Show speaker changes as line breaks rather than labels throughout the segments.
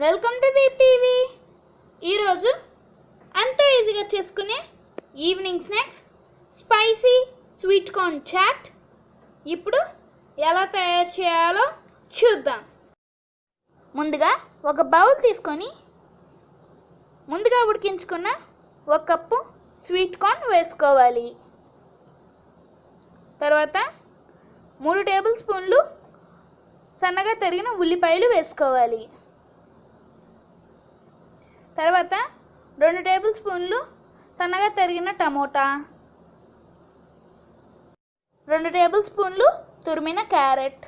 Welcome to Deep TV. ఈరోజు ఎంతో ఈజీగా చేసుకునే evening snacks spicy sweet corn chaat ఇప్పుడు ఎలా తయారు చేయాలో చూద్దాం. ముందుగా ఒక బౌల్ తీసుకొని ముందుగా ఉడికించుకున్న 1 కప్పు స్వీట్ కార్న్ వేసుకోవాలి. తర్వాత 3 టేబుల్ స్పూన్లు సన్నగా తరిగిన ఉల్లిపాయలు వేసుకోవాలి. తర్వాత 2 టేబుల్ స్పూన్లు సన్నగా తరిగిన టమోటా, 2 టేబుల్ స్పూన్లు తురిమిన క్యారెట్,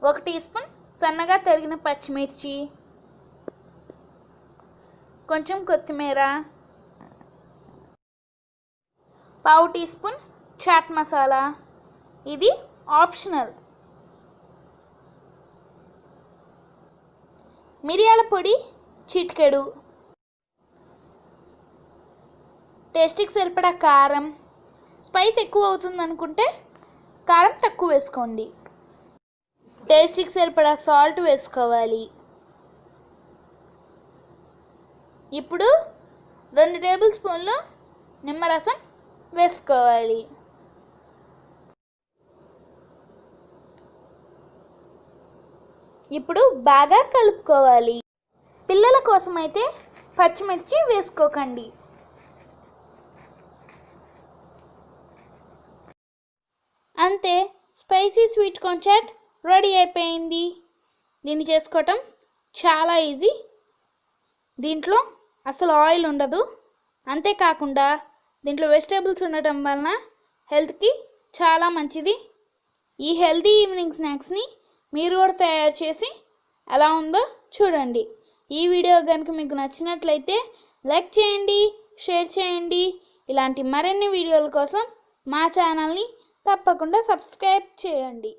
1 టీ స్పూన్ సన్నగా తరిగిన పచ్చిమిర్చి, కొంచెం కొత్తిమీర, 1/2 టీ స్పూన్ చాట్ మసాలా, ఇది ఆప్షనల్, మిరియాల పొడి చిటికెడు, టేస్ట్కి సరిపడా కారం, స్పైస్ ఎక్కువ అవుతుంది అనుకుంటే కారం తక్కువ వేసుకోండి, టేస్ట్కి సరిపడా సాల్ట్ వేసుకోవాలి. ఇప్పుడు 2 టేబుల్ స్పూన్లు నిమ్మరసం వేసుకోవాలి. ఇప్పుడు బాగా కలుపుకోవాలి. పిల్లల కోసం అయితే పచ్చిమిర్చి వేసుకోకండి. అంతే, spicy sweet corn chaat ready అయిపోయింది. దీన్ని చేసుకోవటం చాలా ఈజీ. దీంట్లో అసలు ఆయిల్ ఉండదు. అంతేకాకుండా దీంట్లో వెజిటేబుల్స్ ఉండటం వలన హెల్త్కి చాలా మంచిది. ఈ హెల్తీ ఈవినింగ్ స్నాక్స్ని మీరు కూడా తయారు చేసి ఎలా ఉందో చూడండి. ఈ వీడియో కనుక మీకు నచ్చినట్లయితే లైక్ చేయండి, షేర్ చేయండి. ఇలాంటి మరిన్ని వీడియోల కోసం మా ఛానల్ని తప్పకుండా సబ్స్క్రైబ్ చేయండి.